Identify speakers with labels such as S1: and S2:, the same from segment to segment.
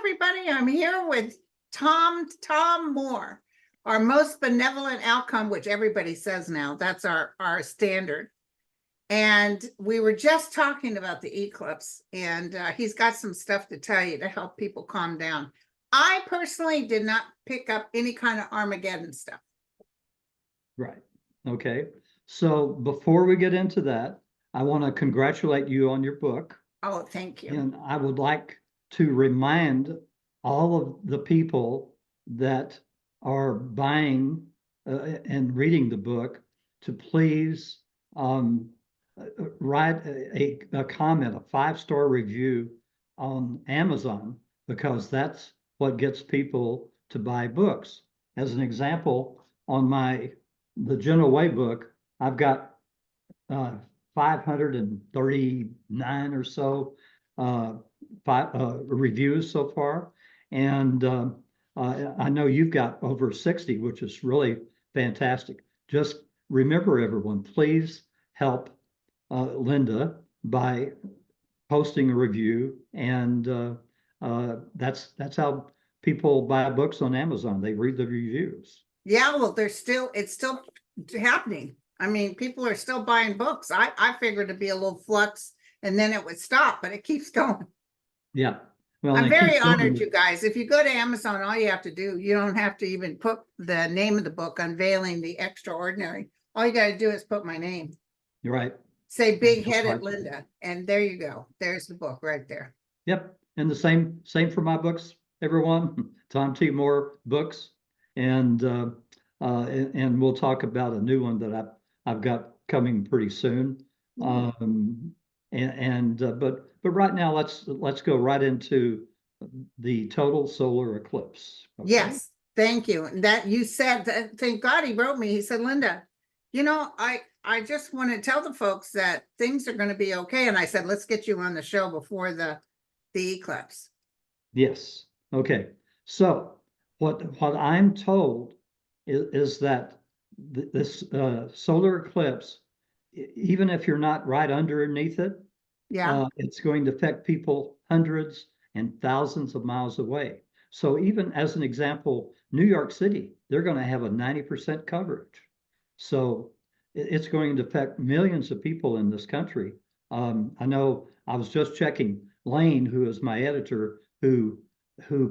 S1: everybody. I'm here with Tom Moore, our most benevolent outcome, which everybody says now. That's our standard. And we were just talking about the eclipse, and he's got some stuff to tell you to help people calm down. I personally did not pick up any kind of Armageddon stuff.
S2: Right. Okay. So before we get into that, I want to congratulate you on your book.
S1: Oh, thank you.
S2: And I would like to remind all of the people that are buying and reading the book to please write a comment, a 5-star review on Amazon, because that's what gets people to buy books. As an example, on the General Way book, I've got 539 or so reviews so far, and I know you've got over 60, which is really fantastic. Just remember, everyone, please help Linda by posting a review, and that's how people buy books on Amazon. They read the reviews.
S1: Yeah, well, it's still happening. I mean, people are still buying books. I figured it'd be a little flux and then it would stop, but it keeps going.
S2: Yeah. Well,
S1: I'm very honored, you guys. If you go to Amazon, all you have to do, you don't have to even put the name of the book, Unveiling the Extraordinary. All you got to do is put my name.
S2: You're right.
S1: Say Big Headed Linda, and there you go. There's the book right there.
S2: Yep. And the same for my books, everyone. Tom T. Moore books. And we'll talk about a new one that I've got coming pretty soon. But right now let's go right into the total solar eclipse.
S1: Okay? Yes, thank you. And that you said that, thank God he wrote me. He said, Linda, you know, I just want to tell the folks that things are going to be okay. And I said, let's get you on the show before the eclipse.
S2: Yes. Okay. So what I'm told is that this solar eclipse, even if you're not right underneath it, it's going to affect people hundreds and thousands of miles away. So even as an example, New York City, they're going to have a 90% coverage. So it's going to affect millions of people in this country. I know I was just checking Lane, who is my editor, who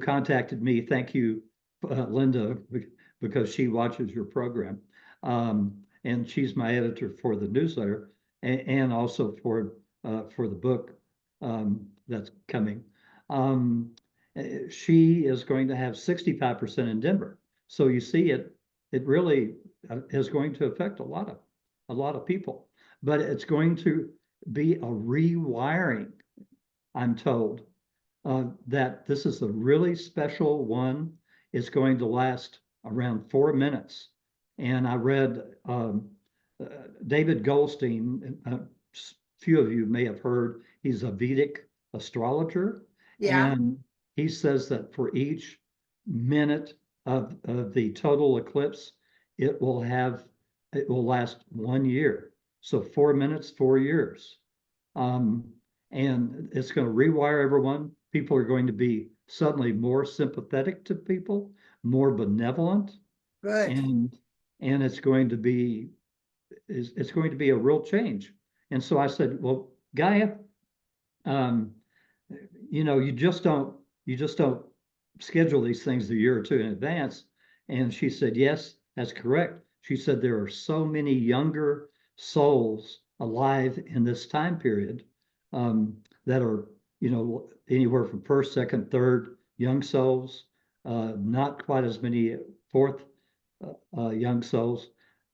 S2: contacted me. Thank you, Linda, because she watches your program. And she's my editor for the newsletter and also for the book that's coming. She is going to have 65% in Denver. So you see, it really is going to affect a lot of people, but it's going to be a rewiring. I'm told that this is a really special one. It's going to last around 4 minutes. And I read David Goldstein, a few of you may have heard, he's a Vedic astrologer. Yeah. And he says that for each minute of the total eclipse, it will last 1 year. So 4 minutes, 4 years. And it's going to rewire everyone. People are going to be suddenly more sympathetic to people, more benevolent.
S1: Good.
S2: And it's going to be a real change. And so I said, well, Gaia, you just don't schedule these things a year or two in advance. And she said, yes, that's correct. She said there are so many younger souls alive in this time period that are, anywhere from first, second, third young souls, not quite as many fourth young souls.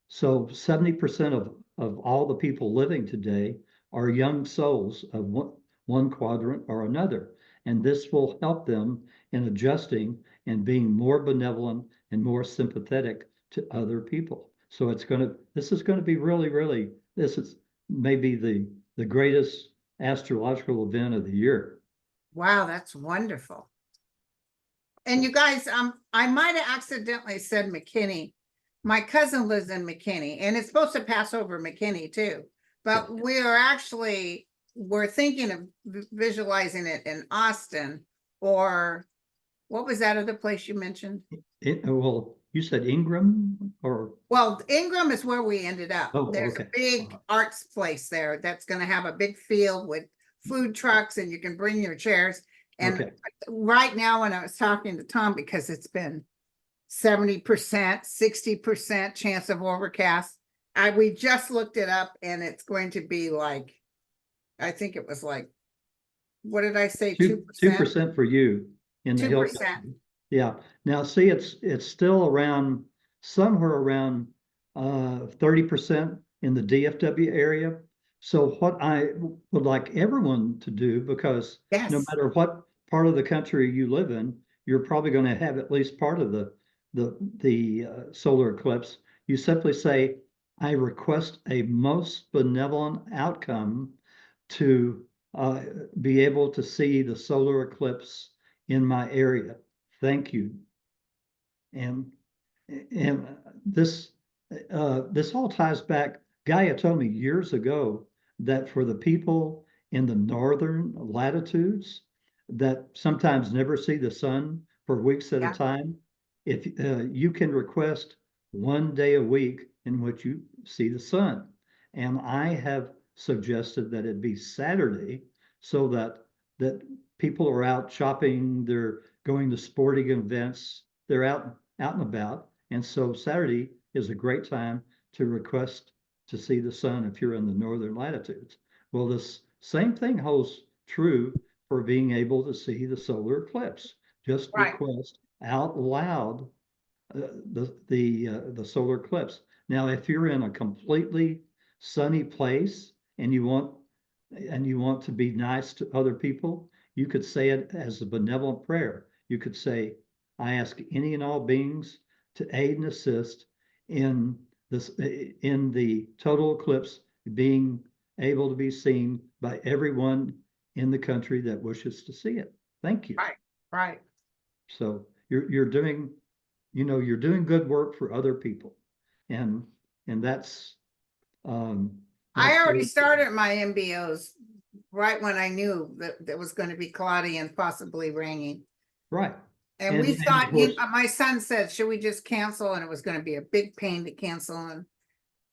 S2: So 70% of all the people living today are young souls of one quadrant or another. And this will help them in adjusting and being more benevolent and more sympathetic to other people. So this is going to be really, really, this is maybe the greatest astrological event of the year.
S1: Wow, that's wonderful. And you guys, I might have accidentally said McKinney. My cousin lives in McKinney, and it's supposed to pass over McKinney too. But we're thinking of visualizing it in Austin or What was that other place you mentioned?
S2: Well, you said Ingram or,
S1: Well, Ingram is where we ended up.
S2: oh,
S1: There's a
S2: okay.
S1: big arts place there that's gonna have a big field with food trucks and you can bring your chairs. And
S2: Okay.
S1: right now, when I was talking to Tom, because it's been 70%, 60% chance of overcast. We just looked it up and it's going to be like, I think it was like, what did I say? 2%?
S2: 2% for you in the hill
S1: 2%.
S2: country. Yeah. Now see, it's still around somewhere around 30% in the DFW area. So what I would like everyone to do, because no
S1: Yes,
S2: matter what part of the country you live in, you're probably going to have at least part of the solar eclipse. You simply say, I request a most benevolent outcome to be able to see the solar eclipse in my area. Thank you. And this this all ties back. Gaia told me years ago that for the people in the northern latitudes that sometimes never see the sun for weeks at a
S1: yeah,
S2: time, if you can request 1 day a week in which you see the sun. And I have suggested that it be Saturday so that people are out shopping, they're going to sporting events, they're out and about. And so Saturday is a great time to request to see the sun if you're in the northern latitudes. Well, this same thing holds true for being able to see the solar eclipse. Just
S1: right.
S2: request out loud the solar eclipse. Now, if you're in a completely sunny place and you want to be nice to other people, you could say it as a benevolent prayer. You could say, I ask any and all beings to aid and assist in the total eclipse being able to be seen by everyone in the country that wishes to see it. Thank you.
S1: Right, right.
S2: So you're doing, you're doing good work for other people. And that's
S1: I already
S2: really
S1: started my MBOs right when I knew that it was going to be cloudy and possibly raining.
S2: right.
S1: And we
S2: of
S1: thought,
S2: course,
S1: my son said, should we just cancel? And it was going to be a big pain to cancel. And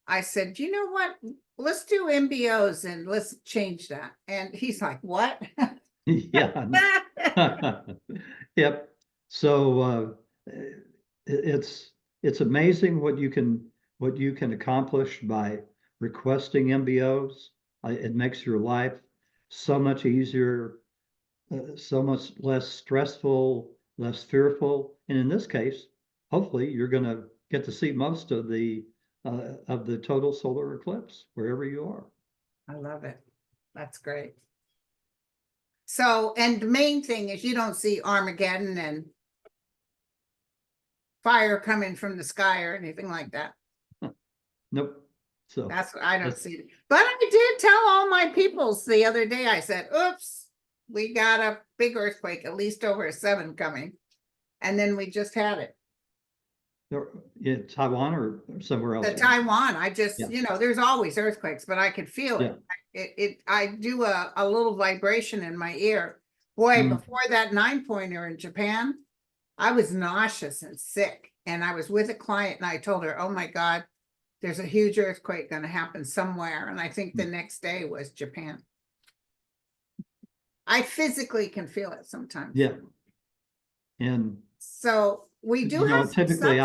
S1: I said, you know what? Let's do MBOs and let's change that. And he's like, what?
S2: yeah. Yep. So it's amazing what you can accomplish by requesting MBOs. It makes your life so much easier, so much less stressful, less fearful. And in this case, hopefully you're going to get to see most of the total solar eclipse wherever you are.
S1: I love it. That's great. So, and the main thing is you don't see Armageddon and fire coming from the sky or anything like that.
S2: Nope. So
S1: That's what I don't see it. But I did tell all my peoples the other day, I said, oops, we got a big earthquake, at least over a 7 coming. And then we just had it.
S2: in Taiwan or somewhere else.
S1: The Taiwan, I just,
S2: Yeah.
S1: there's always earthquakes, but I could feel it.
S2: Yeah.
S1: I do a little vibration in my ear. Boy, before that 9-pointer in Japan, I was nauseous and sick. And I was with a client and I told her, oh my God, there's a huge earthquake going to happen somewhere. And I think the next day was Japan. I physically can feel it sometimes.
S2: Yeah. And
S1: so we do have
S2: typically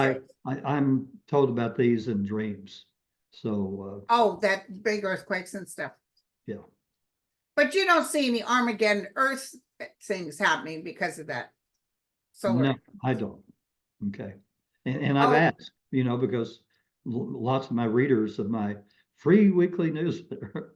S2: I'm told about these in dreams. So
S1: oh, that big earthquakes and stuff.
S2: Yeah.
S1: But you don't see any Armageddon Earth things happening because of that.
S2: No, I don't. Okay. And I've asked, because lots of my readers of my free weekly newsletter,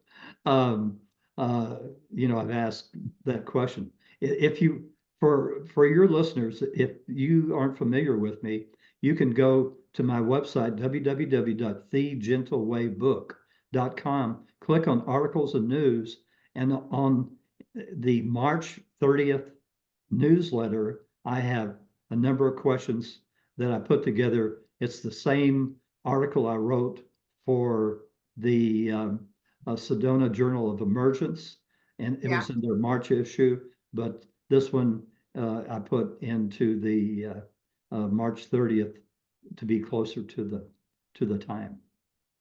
S2: I've asked that question. If you, for your listeners, if you aren't familiar with me, you can go to my website, www.thegentleWayBook.com, click on articles and news, and on the March 30th newsletter, I have a number of questions that I put together. It's the same article I wrote for the Sedona Journal of Emergence, and it was in their March issue, but this one I put into the March 30th to be closer to the time.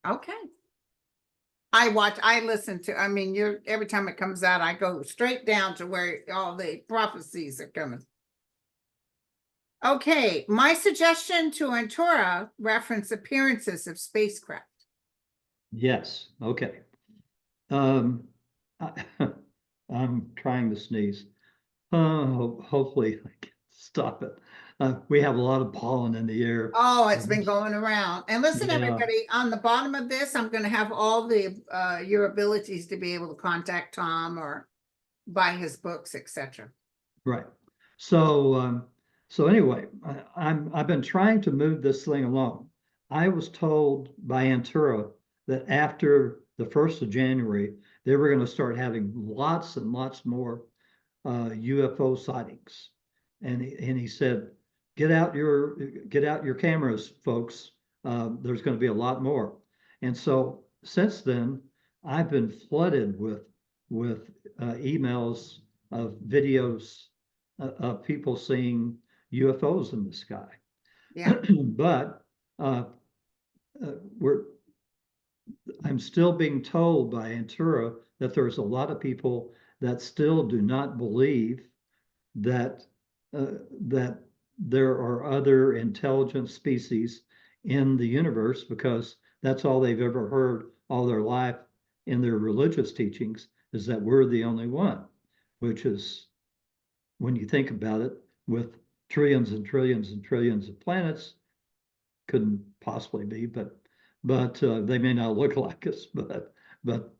S1: Okay. I listen to, I mean, every time it comes out, I go straight down to where all the prophecies are coming. Okay, my suggestion to Antura reference appearances of spacecraft.
S2: Yes, okay. I, I'm trying to sneeze. Hopefully I can stop it. We have a lot of pollen in the air.
S1: Oh, it's been going around. And listen,
S2: Yeah.
S1: everybody, on the bottom of this, I'm gonna have all the your abilities to be able to contact Tom or buy his books, etc.
S2: Right. So, so anyway, I've been trying to move this thing along. I was told by Antura that after the 1st of January, they were going to start having lots and lots more UFO sightings. And he said, get out your cameras, folks. There's going to be a lot more. And so since then, I've been flooded with emails of videos of people seeing UFOs in the sky.
S1: Yeah.
S2: But I'm still being told by Antura that there's a lot of people that still do not believe that that there are other intelligent species in the universe, because that's all they've ever heard all their life in their religious teachings, is that we're the only one, which is, when you think about it, with trillions and trillions and trillions of planets, couldn't possibly be, but they may not look like us, but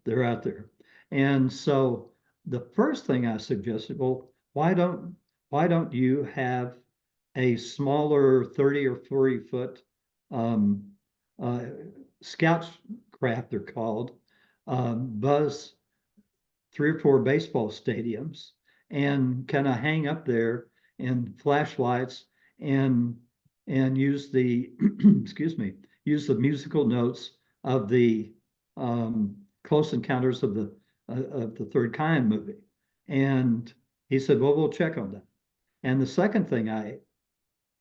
S2: they're out there. And so the first thing I suggested, well, why don't you have a smaller 30 or 40 foot scout craft, they're called, buzz 3 or 4 baseball stadiums and kind of hang up there in flashlights and use the excuse me, use the musical notes of the Close Encounters of the Third Kind movie. And he said, well, we'll check on that. And the second thing I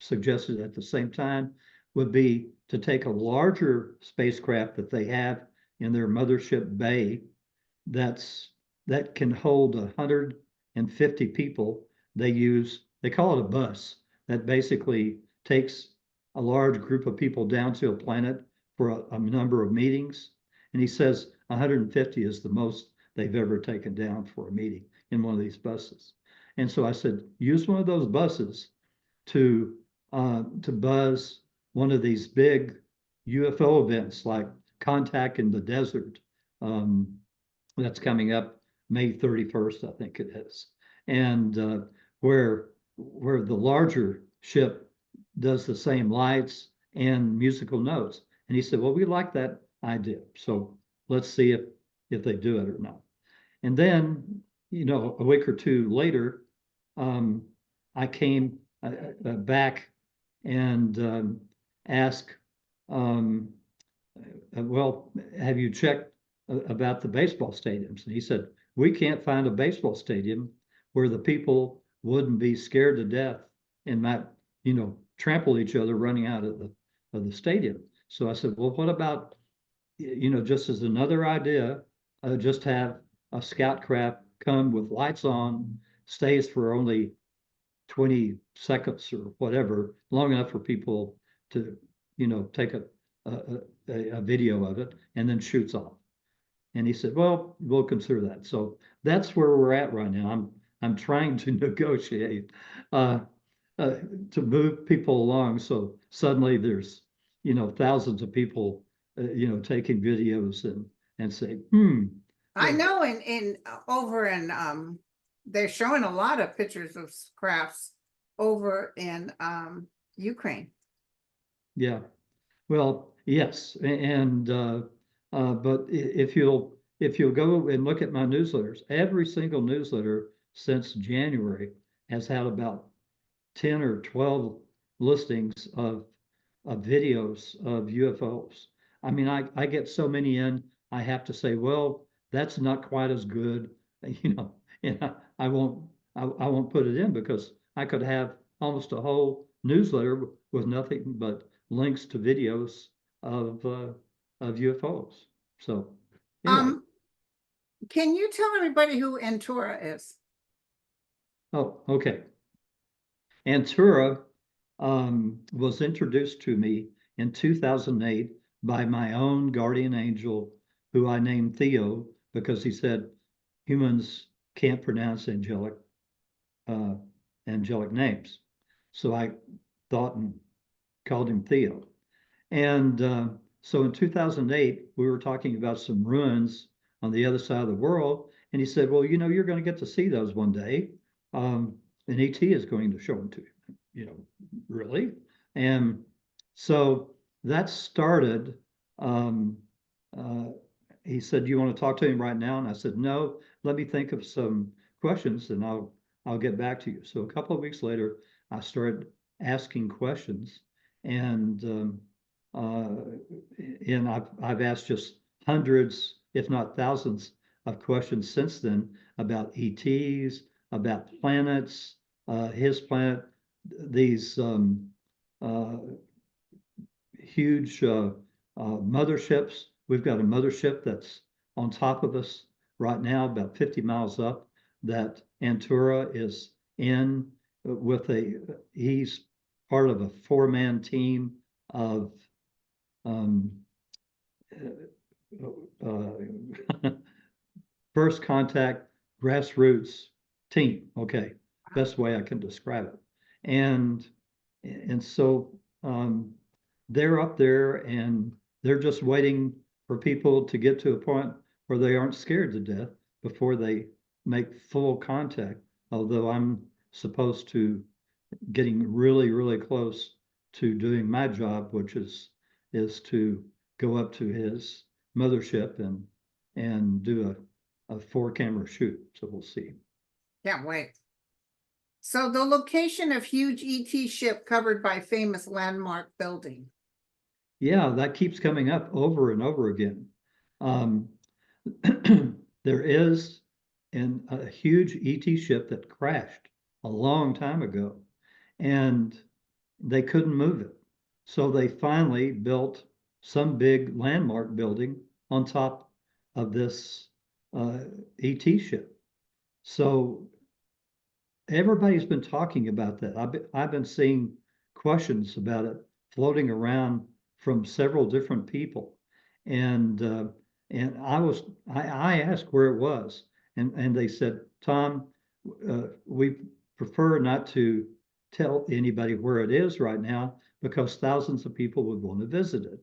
S2: suggested at the same time would be to take a larger spacecraft that they have in their mothership bay that can hold 150 people. They call it a bus that basically takes a large group of people down to a planet for a number of meetings. And he says 150 is the most they've ever taken down for a meeting in one of these buses. And so I said, use one of those buses to buzz one of these big UFO events like Contact in the Desert. That's coming up May 31st, I think it is. And where the larger ship does the same lights and musical notes. And he said, well, we like that idea. So let's see if they do it or not. And then, a week or two later, I came back and asked, well, have you checked about the baseball stadiums? And he said, we can't find a baseball stadium where the people wouldn't be scared to death and might, trample each other running out of the stadium. So I said, well, what about, just as another idea, just have a scout craft come with lights on, stays for only 20 seconds or whatever, long enough for people to, take a video of it and then shoots off. And he said, well, we'll consider that. So that's where we're at right now. I'm trying to negotiate to move people along. So suddenly there's, thousands of people, taking videos and say,
S1: I know in over in they're showing a lot of pictures of crafts over in Ukraine.
S2: Yeah. Well, yes. And but if you'll go and look at my newsletters, every single newsletter since January has had about 10 or 12 listings of videos of UFOs. I mean, I get so many in, I have to say, well, that's not quite as good, and I won't put it in because I could have almost a whole newsletter with nothing but links to videos of UFOs. So anyway,
S1: Can you tell everybody who Antura is?
S2: oh, okay. Antura was introduced to me in 2008 by my own guardian angel, who I named Theo because he said humans can't pronounce uh, angelic names. So I thought and called him Theo. And so in 2008, we were talking about some ruins on the other side of the world. And he said, well, you're going to get to see those one day. And ET is going to show them to you. Really? And so that started. Um, uh, he said, you want to talk to him right now? And I said, no, let me think of some questions and I'll get back to you. So a couple of weeks later, I started asking questions, and I've asked just hundreds, if not thousands, of questions since then about ETs, about planets, his planet, these uh, huge motherships. We've got a mothership that's on top of us right now, about 50 miles up, that Antura is in he's part of a 4-man team of um, first contact grassroots team. Okay, best way I can describe it. And so they're up there and they're just waiting for people to get to a point where they aren't scared to death before they make full contact. Although I'm supposed to getting really, really close to doing my job, which is to go up to his mothership and do a 4-camera shoot. So we'll see.
S1: Can't wait. So the location of huge ET ship covered by famous landmark building.
S2: Yeah, that keeps coming up over and over again. There is a huge ET ship that crashed a long time ago, and they couldn't move it. So they finally built some big landmark building on top of this ET ship. So everybody's been talking about that. I've been seeing questions about it floating around from several different people, and I asked where it was, and they said, Tom, we prefer not to tell anybody where it is right now because thousands of people would want to visit it.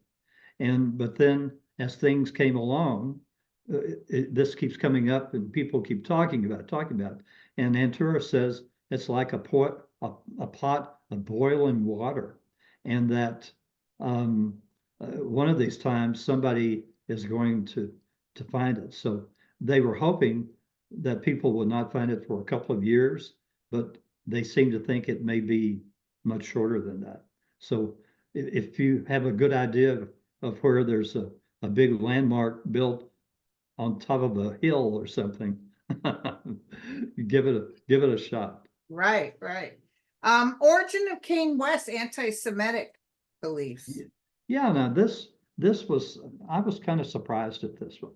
S2: But then as things came along, this keeps coming up and people keep talking about it. And Antura says it's like a pot of boiling water, and that one of these times somebody is going to find it. So they were hoping that people would not find it for a couple of years, but they seem to think it may be much shorter than that. So if you have a good idea of where there's a big landmark built on top of a hill or something, give it a shot.
S1: Right. Origin of Kane West anti-Semitic beliefs.
S2: Yeah, now this was, I was kind of surprised at this one.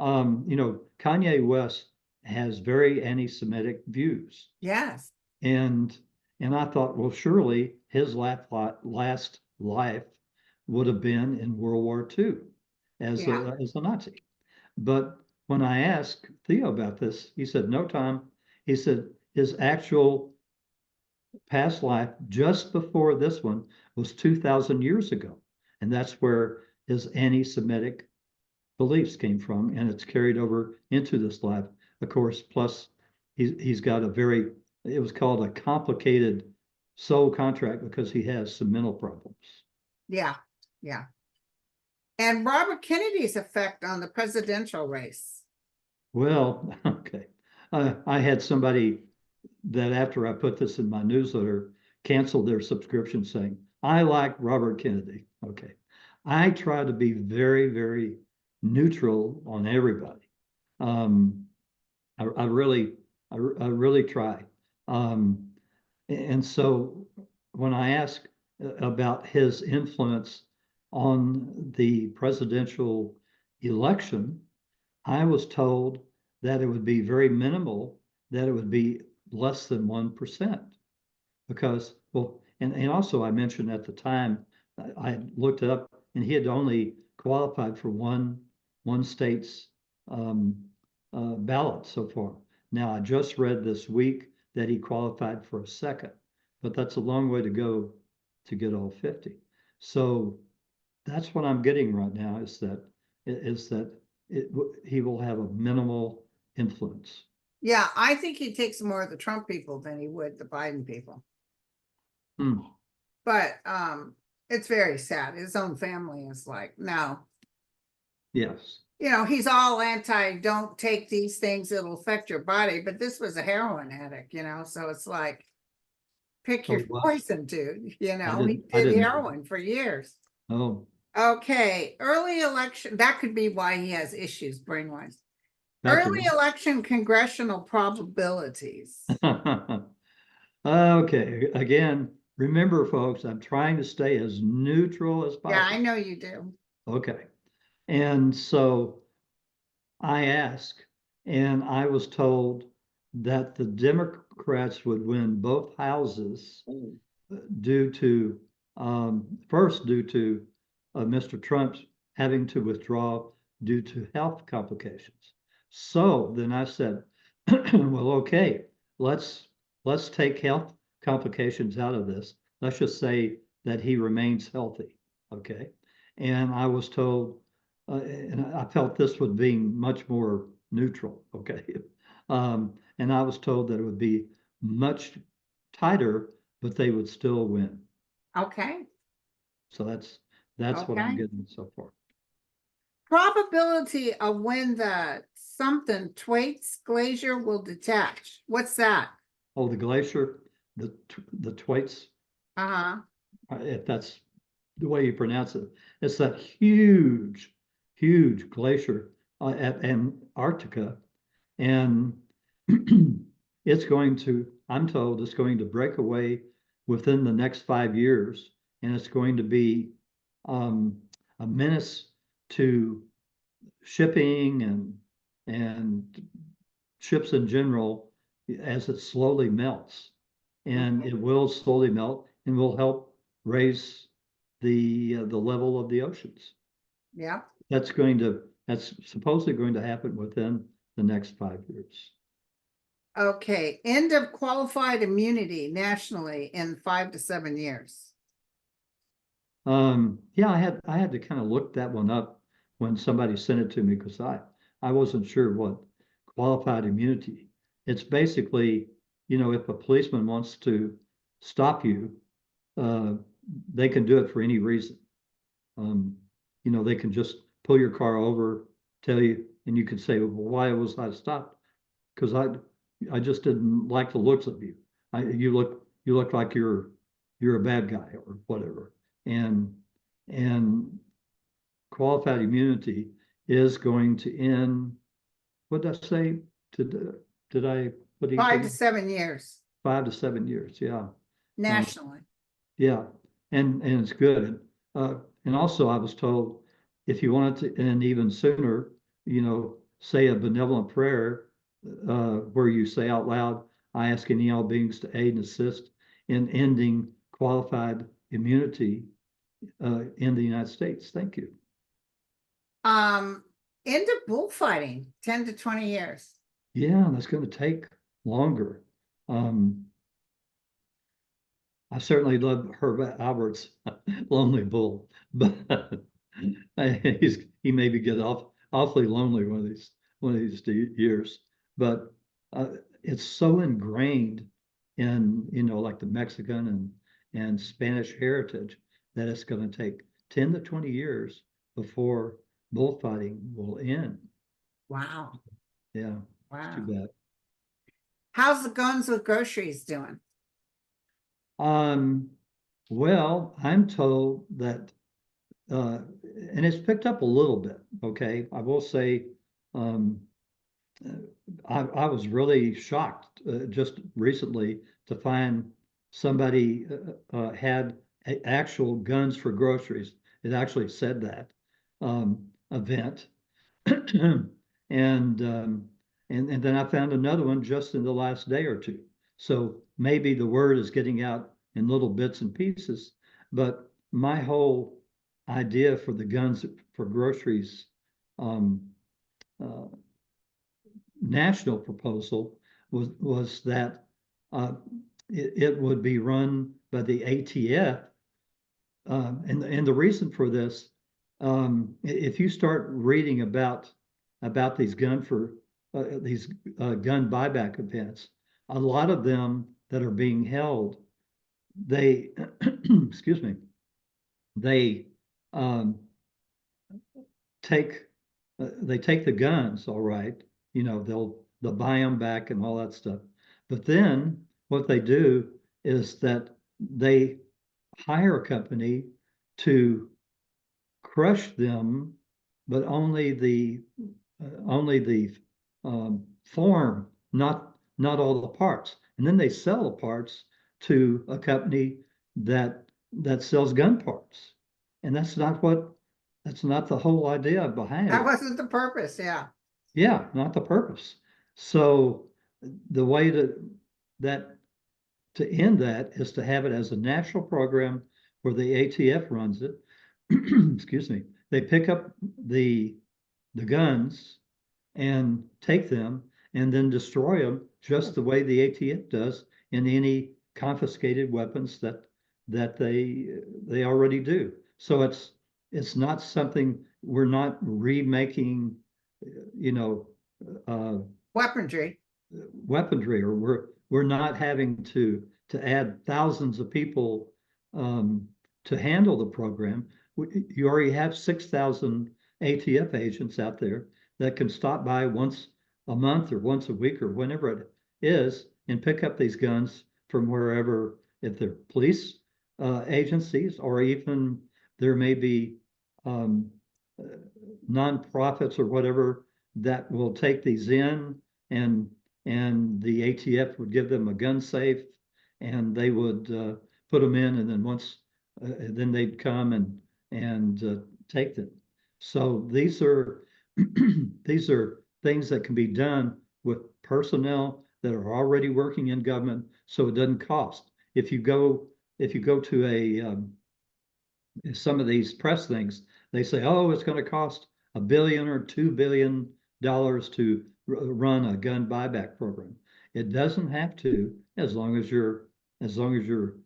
S2: Kanye West has very anti-Semitic views.
S1: Yes.
S2: And I thought, well, surely his last life would have been in World War II as a Nazi. But when I asked Theo about this, he said, no, Tom. He said his actual past life just before this one was 2,000 years ago. And that's where his anti-Semitic beliefs came from. And it's carried over into this life, of course, plus he's got it was called a complicated soul contract because he has some mental problems.
S1: Yeah. And Robert Kennedy's effect on the presidential race.
S2: Well, okay. I had somebody that after I put this in my newsletter canceled their subscription saying, I like Robert Kennedy. Okay. I try to be very, very neutral on everybody. I really try. And so when I asked about his influence on the presidential election, I was told that it would be very minimal, that it would be less than 1%. Because, well, and also I mentioned at the time, I looked it up and he had only qualified for one state's ballot so far. Now, I just read this week that he qualified for a second, but that's a long way to go to get all 50. So that's what I'm getting right now is that he will have a minimal influence.
S1: Yeah, I think he takes more of the Trump people than he would the Biden people.
S2: Hmm.
S1: But it's very sad. His own family is like, no.
S2: Yes.
S1: You know, he's all anti, don't take these things, it'll affect your body. But this was a heroin addict, you know, so it's like, pick your
S2: Oh, wow.
S1: poison, dude. You know, he
S2: I
S1: did
S2: didn't know.
S1: heroin for years.
S2: Oh,
S1: Okay, early election, that could be why he has issues brain-wise.
S2: that
S1: Early
S2: could.
S1: election congressional probabilities.
S2: Okay, again, remember, folks, I'm trying to stay as neutral as
S1: Yeah, I
S2: possible.
S1: know you do.
S2: Okay, and so I asked, and I was told that the Democrats would win both houses due to, first, due to Mr. Trump's having to withdraw due to health complications. So then I said, well, okay, let's take health complications out of this. Let's just say that he remains healthy. Okay. And I was told, and I felt this would be much more neutral. Okay. And I was told that it would be much tighter, but they would still win.
S1: Okay,
S2: So that's what I'm
S1: okay.
S2: getting so far.
S1: Probability of when the something Thwaites glacier will detach. What's that?
S2: Oh, the glacier, the Thwaites,
S1: Uh-huh.
S2: if that's the way you pronounce it, it's that huge glacier at Antarctica, and it's going to, I'm told, it's going to break away within the next 5 years, and it's going to be a menace to shipping and ships in general as it slowly melts. And it will slowly melt and will help raise the level of the oceans.
S1: Yeah.
S2: That's supposedly going to happen within the next 5 years.
S1: Okay, end of qualified immunity nationally in 5 to 7 years.
S2: Yeah, I had to kind of look that one up when somebody sent it to me because I wasn't sure what qualified immunity. It's basically, if a policeman wants to stop you, uh, they can do it for any reason. Um, they can just pull your car over, tell you, and you can say, well, why was I stopped? Because I just didn't like the looks of you. You look like you're a bad guy or whatever. And qualified immunity is going to end. What did I say? Did I put
S1: 5 to
S2: anything?
S1: 7 years
S2: 5 to 7 years. Yeah. Uh,
S1: nationally.
S2: yeah. And it's good. And also I was told if you wanted to end even sooner, say a benevolent prayer, where you say out loud, I ask any all beings to aid and assist in ending qualified immunity in the United States. Thank you.
S1: End of bullfighting 10 to 20 years.
S2: Yeah, that's going to take longer. I certainly love Herb Albert's Lonely Bull, but he maybe get awfully lonely one of these years. But it's so ingrained in like the Mexican and Spanish heritage that it's going to take 10 to 20 years before bullfighting will end.
S1: Wow.
S2: Yeah, it's too
S1: Wow.
S2: bad.
S1: How's the guns with groceries doing?
S2: Well, I'm told that, and it's picked up a little bit. Okay, I will say, um, I was really shocked just recently to find somebody had actual guns for groceries. It actually said that event. And and then I found another one just in the last day or two. So maybe the word is getting out in little bits and pieces. But my whole idea for the guns for groceries uh, national proposal was that it would be run by the ATF. And the reason for this, if you start reading about these gun buyback events, a lot of them that are being held, they excuse me, they take the guns, all right, they'll buy them back and all that stuff. But then what they do is that they hire a company to crush them, but only the form, not all the parts. And then they sell the parts to a company that sells gun parts. And that's not the whole idea behind it.
S1: That wasn't the purpose, yeah.
S2: Yeah, not the purpose. So the way to end that is to have it as a national program where the ATF runs it. Excuse me. They pick up the guns and take them and then destroy them just the way the ATF does in any confiscated weapons that they already do. So it's not something, we're not remaking,
S1: Weaponry.
S2: or we're not having to add thousands of people to handle the program. You already have 6,000 ATF agents out there that can stop by once a month or once a week or whenever it is and pick up these guns from wherever, if they're police agencies, or even there may be nonprofits or whatever that will take these in, and the ATF would give them a gun safe and they would put them in, and then then they'd come and take them. So these are these are things that can be done with personnel that are already working in government, so it doesn't cost. If you go to some of these press things, they say, oh, it's going to cost $1 billion or $2 billion to run a gun buyback program. It doesn't have to, as long as you're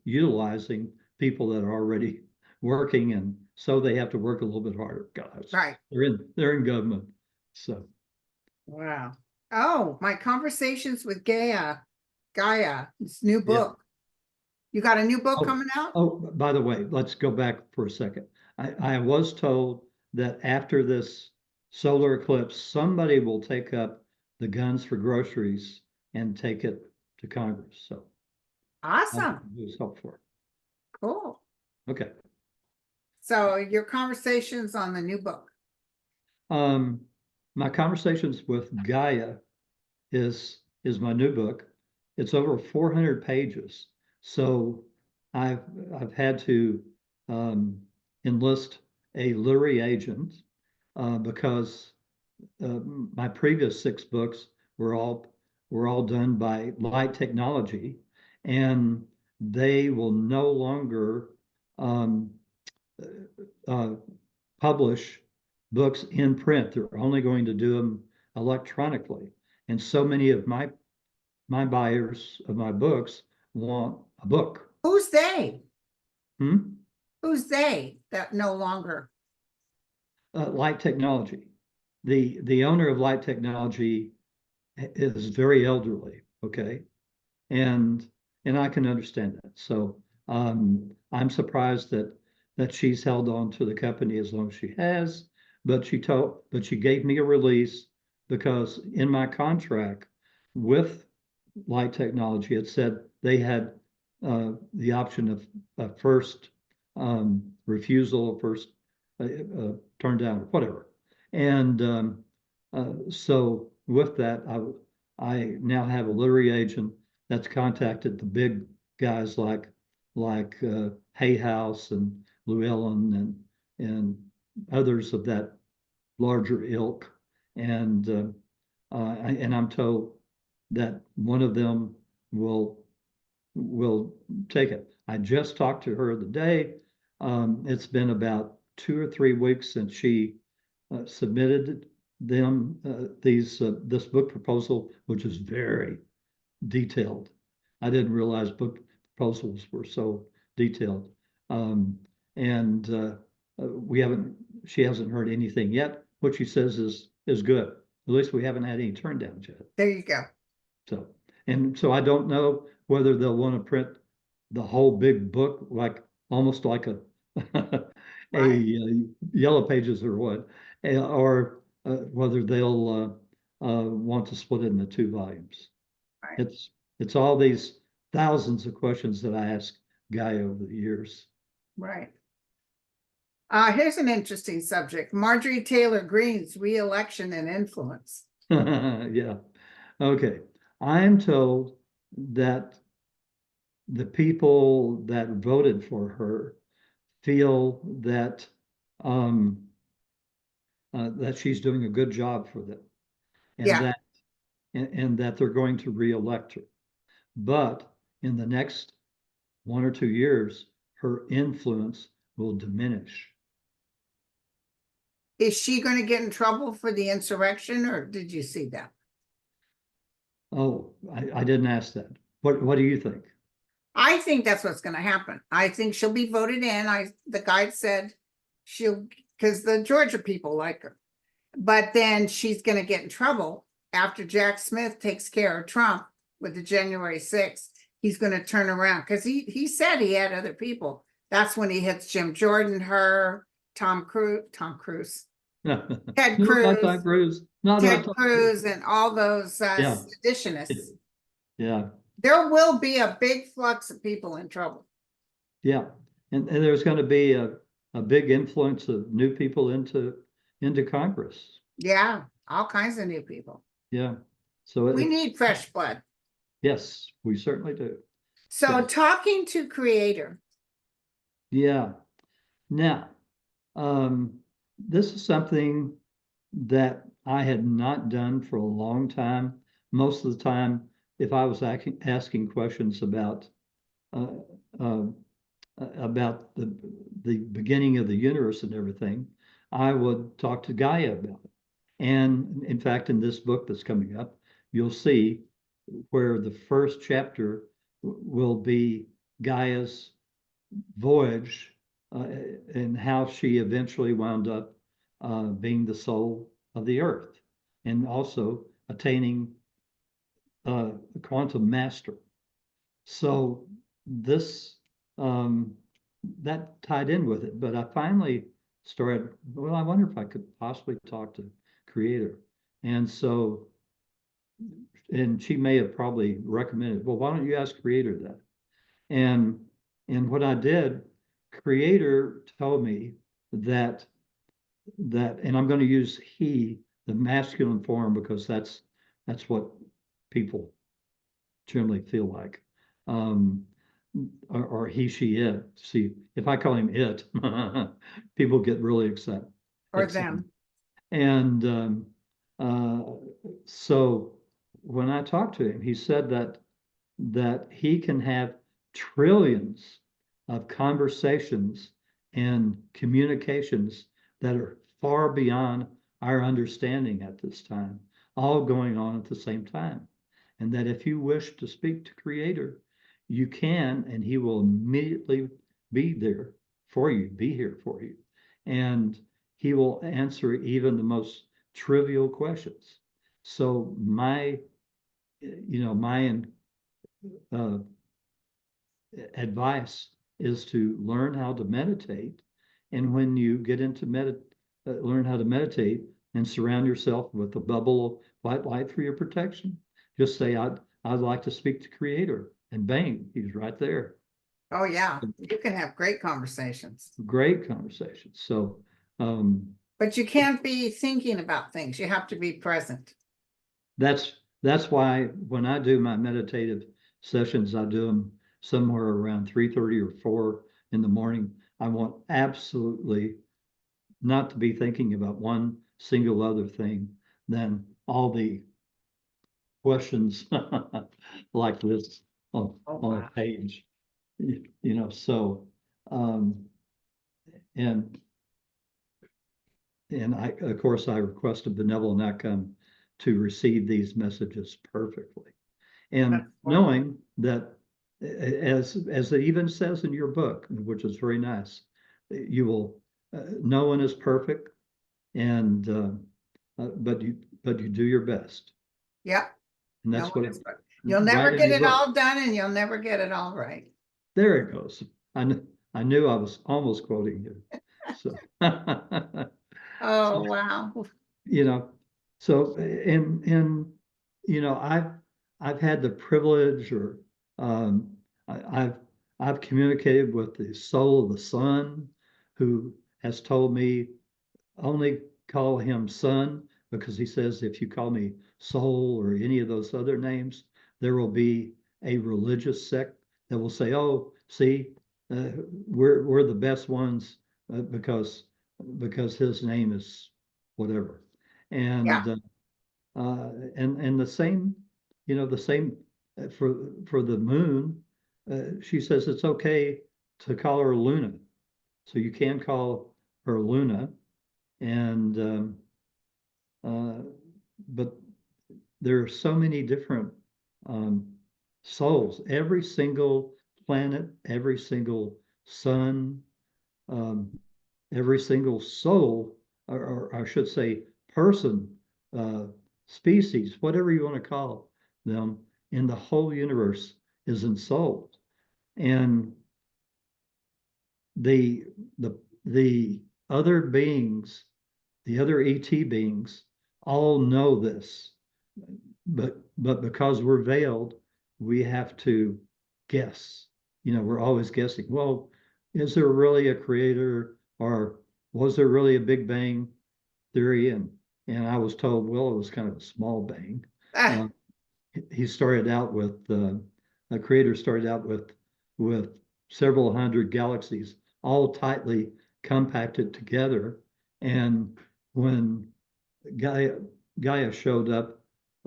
S2: utilizing people that are already working, and so they have to work a little bit harder. Guys,
S1: Right.
S2: They're in government. So
S1: Wow. Oh, my conversations with Gaia, this new book. You got a new book coming out?
S2: Oh, by the way, let's go back for a second. I was told that after this solar eclipse, somebody will take up the guns for groceries and take it to Congress. So
S1: Awesome.
S2: it was helpful for it.
S1: Cool.
S2: Okay.
S1: So your conversations on the new book.
S2: My conversations with Gaia is my new book. It's over 400 pages. So I've had to enlist a literary agent because my previous 6 books were all done by Light Technology, and they will no longer publish books in print. They're only going to do them electronically. And so many of my buyers of my books want a book.
S1: Who's they?
S2: Hmm?
S1: Who's they that no longer?
S2: Light Technology. The owner of Light Technology is very elderly, okay? And I can understand that. So I'm surprised that she's held on to the company as long as she has, but she gave me a release because in my contract with Light Technology, it said they had the option of first refusal, first turned down, or whatever. And so with that, I now have a literary agent that's contacted the big guys like Hay House and Llewellyn and others of that larger ilk. And I'm told that one of them will take it. I just talked to her the day. It's been about 2 or 3 weeks since she submitted them this book proposal, which is very detailed. I didn't realize book proposals were so detailed. And she hasn't heard anything yet. What she says is good. At least we haven't had any turn downs yet.
S1: There you go.
S2: So I don't know whether they'll want to print the whole big book, almost like a Yellow Pages or what, or whether they'll want to split it into 2 volumes.
S1: Right.
S2: It's all these thousands of questions that I asked Guy over the years.
S1: Right. Here's an interesting subject: Marjorie Taylor Greene's re-election and influence.
S2: Yeah. Okay. I'm told that the people that voted for her feel that that she's doing a good job for them, and that they're going to re-elect her. But in the next 1 or 2 years, her influence will diminish.
S1: Is she going to get in trouble for the insurrection, or did you see that?
S2: Oh, I didn't ask that. What do you think?
S1: I think that's what's going to happen. I think she'll be voted in. The guy said because the Georgia people like her, but then she's going to get in trouble after Jack Smith takes care of Trump with the January 6th. He's going to turn around because he said he had other people. That's when he hits Jim Jordan, her, Ted Cruz, Ted Cruz, and all those seditionists.
S2: Yeah.
S1: There will be a big flux of people in trouble.
S2: Yeah. And there's going to be a big influence of new people into Congress.
S1: Yeah, all kinds of new people.
S2: Yeah. So
S1: we need fresh blood.
S2: Yes, we certainly do.
S1: So talking to Creator.
S2: Yeah. Now, this is something that I had not done for a long time. Most of the time, if I was asking questions about the beginning of the universe and everything, I would talk to Gaia about it. And in fact, in this book that's coming up, you'll see where the first chapter will be Gaia's voyage and how she eventually wound up being the soul of the earth, and also attaining a quantum master. So this that tied in with it, but I finally started, well, I wonder if I could possibly talk to Creator. And so, and she may have probably recommended, well, why don't you ask Creator that? And what I did, Creator told me that, and I'm going to use he, the masculine form, because that's what people generally feel like. Or he, she, it. See, if I call him it, people get really upset.
S1: Or them.
S2: And so when I talked to him, he said that he can have trillions of conversations and communications that are far beyond our understanding at this time, all going on at the same time. And that if you wish to speak to Creator, you can, and he will immediately be there for you, be here for you. And he will answer even the most trivial questions. So my advice is to learn how to meditate. And when you get into learn how to meditate and surround yourself with a bubble of white light for your protection, just say, I'd like to speak to Creator, and bang, he's right there.
S1: Oh yeah, you can have great conversations.
S2: Great conversations. So,
S1: but you can't be thinking about things. You have to be present.
S2: That's why when I do my meditative sessions, I do them somewhere around 3:30 or 4 in the morning, I want absolutely not to be thinking about one single other thing than all the questions like this on a page. So and I, of course, I requested Benevolent Outcome to receive these messages perfectly. And knowing that, as it even says in your book, which is very nice, you will, no one is perfect, and but you do your best.
S1: Yep.
S2: And that's what
S1: you'll never
S2: right
S1: get it all done, and you'll never get it all right.
S2: There it goes. I knew I was almost quoting you. So
S1: Oh, wow.
S2: So and I've had the privilege, or I've communicated with the soul of the sun, who has told me only call him son, because he says if you call me soul or any of those other names, there will be a religious sect that will say, oh, see, we're the best ones because his name is whatever. And
S1: Yeah.
S2: And the same, the same for the moon. She says it's okay to call her Luna, so you can call her Luna. And but there are so many different souls. Every single planet, every single sun, every single soul, or I should say person, species, whatever you want to call them, in the whole universe is ensouled. And the other beings, the other ET beings, all know this, but because we're veiled, we have to guess. We're always guessing. Well, is there really a creator, or was there really a Big Bang theory? And I was told, well, it was kind of a small bang. He started out with a creator started out with several hundred galaxies, all tightly compacted together. And when Gaia showed up,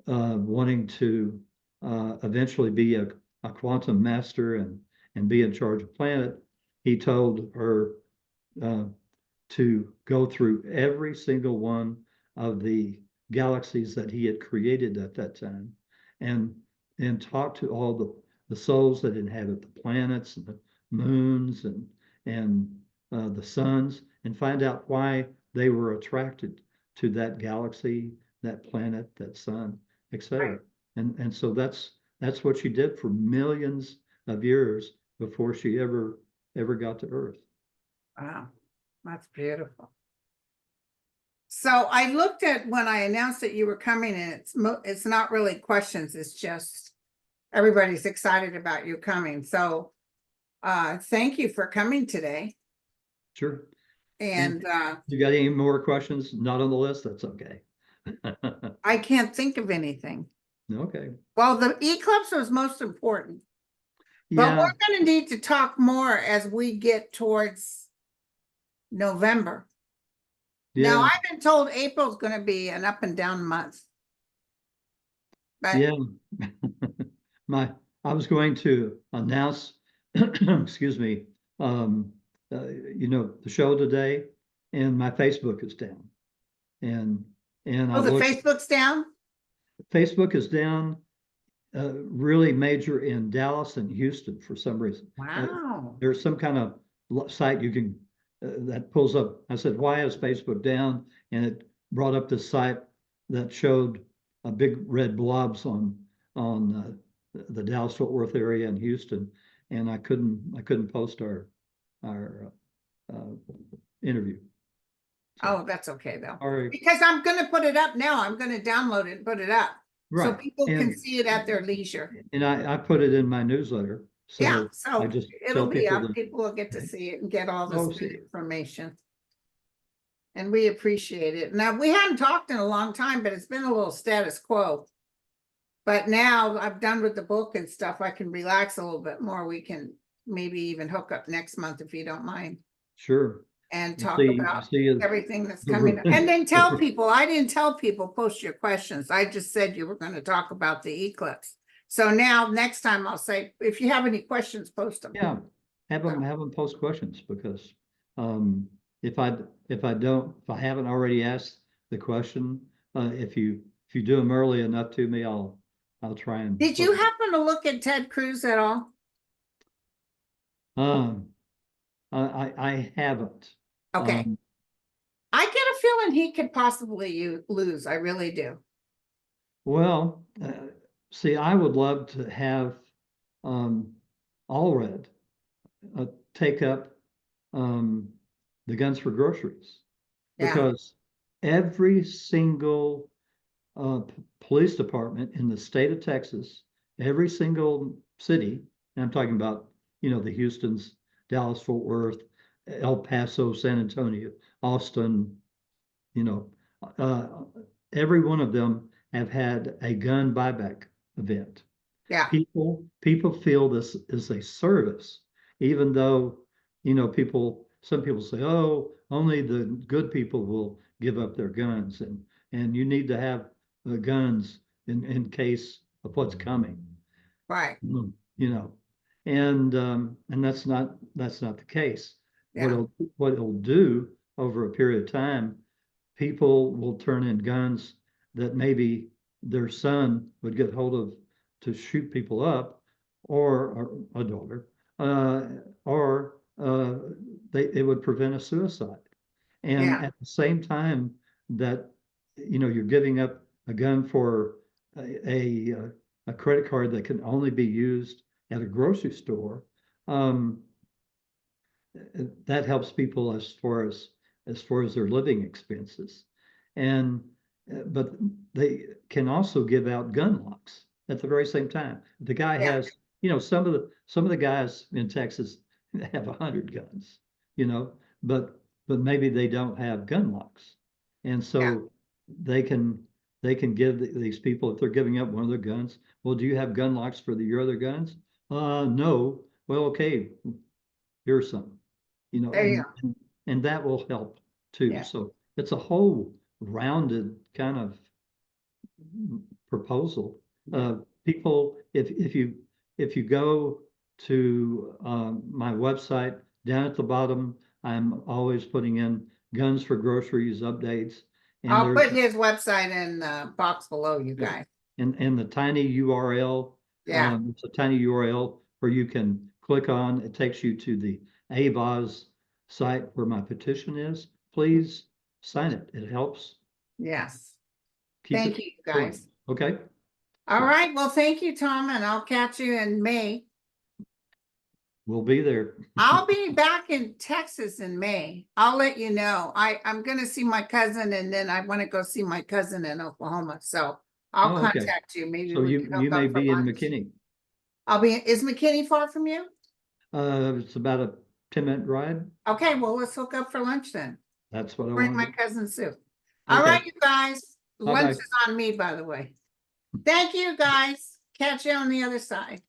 S2: wanting to eventually be a quantum master and be in charge of planet, he told her to go through every single one of the galaxies that he had created at that time, and talk to all the souls that inhabit the planets and the moons and the suns, and find out why they were attracted to that galaxy, that planet, that sun, etc. Right. And so that's what she did for millions of years before she ever got to Earth.
S1: Wow, that's beautiful. So I looked at when I announced that you were coming, and it's not really questions, it's just everybody's excited about you coming. So thank you for coming today.
S2: Sure.
S1: And
S2: you got any more questions not on the list? That's okay.
S1: I can't think of anything.
S2: Okay.
S1: Well, the eclipse was most important. But we're going to need to talk more as we get towards November. Yeah. Now, I've been told April's going to be an up and down month. But
S2: yeah. I was going to announce, excuse me, the show today, and my Facebook is down. And
S1: Facebook's down?
S2: Facebook is down really major in Dallas and Houston for some reason.
S1: Wow.
S2: There's some kind of site you can that pulls up. I said, why is Facebook down? And it brought up this site that showed a big red blobs on the Dallas-Fort Worth area and Houston, and I couldn't post our interview.
S1: So, that's okay though.
S2: All right.
S1: Because I'm going to put it up now. I'm going to download it and put it up. Right. So people can see it at their leisure.
S2: And I put it in my newsletter. So
S1: yeah, so it'll be up.
S2: That
S1: people will get to see it and get all this information. And we appreciate it. Now, we hadn't talked in a long time, but it's been a little status quo. But now I'm done with the book and stuff. I can relax a little bit more. We can maybe even hook up next month if you don't mind
S2: Sure.
S1: and
S2: You
S1: talk
S2: see,
S1: about
S2: you see
S1: everything that's
S2: the
S1: coming.
S2: re-
S1: And then tell people, I didn't tell people, post your questions. I just said you were going to talk about the eclipse. So now next time I'll say, if you have any questions, post them.
S2: Yeah, have them post questions because if I haven't already asked the question, if you do them early enough to me, I'll try and.
S1: Did you happen to look at Ted Cruz at all?
S2: I haven't.
S1: Okay.
S2: Um,
S1: I get a feeling he could possibly lose. I really do.
S2: Well, see, I would love to have Allred take up the Guns for Groceries
S1: Yeah.
S2: because every single police department in the state of Texas, every single city, and I'm talking about, the Houstons, Dallas, Fort Worth, El Paso, San Antonio, Austin, uh, every one of them have had a gun buyback event.
S1: Yeah.
S2: People feel this is a service, even though, some people say, oh, only the good people will give up their guns, and you need to have the guns in case of what's coming.
S1: Right.
S2: And that's not the case.
S1: Yeah.
S2: What it'll do over a period of time, people will turn in guns that maybe their son would get hold of to shoot people up, or a daughter, or it would prevent a suicide. And
S1: Yeah.
S2: at the same time that you're giving up a gun for a credit card that can only be used at a grocery store, that helps people as far as their living expenses. And but they can also give out gun locks at the very same time. The guy
S1: Yeah.
S2: has, some of the guys in Texas have 100 guns, but maybe they don't have gun locks. And so
S1: Yeah.
S2: they can give these people, if they're giving up one of their guns, well, do you have gun locks for your other guns? No. Well, okay, here's some,
S1: There you
S2: and that will help too.
S1: Yeah.
S2: So it's a whole rounded kind of proposal. People, if you go to my website, down at the bottom, I'm always putting in Guns for Groceries updates. And
S1: I'll
S2: there's
S1: put his website in the box below, you guys.
S2: and the tiny URL.
S1: Yeah.
S2: It's a tiny URL where you can click on. It takes you to the AVOS site where my petition is. Please sign it. It helps.
S1: Yes.
S2: Keep
S1: Thank
S2: it
S1: you,
S2: going.
S1: guys.
S2: Okay.
S1: All right. Well, thank you, Tom, and I'll catch you in May.
S2: We'll be there.
S1: I'll be back in Texas in May. I'll let you know. I'm going to see my cousin, and then I want to go see my cousin in Oklahoma. So I'll
S2: Oh, okay.
S1: contact you. Maybe
S2: So
S1: we
S2: you
S1: can hook
S2: may
S1: up for
S2: be in
S1: lunch.
S2: McKinney.
S1: Is McKinney far from you?
S2: It's about a 10-minute ride.
S1: Okay, well, let's hook up for lunch then.
S2: That's what I
S1: Bring
S2: want
S1: my
S2: to do.
S1: cousin Sue. All
S2: Okay.
S1: right, you guys.
S2: Bye-bye.
S1: Lunch is on me, by the way. Thank you, guys. Catch you on the other side.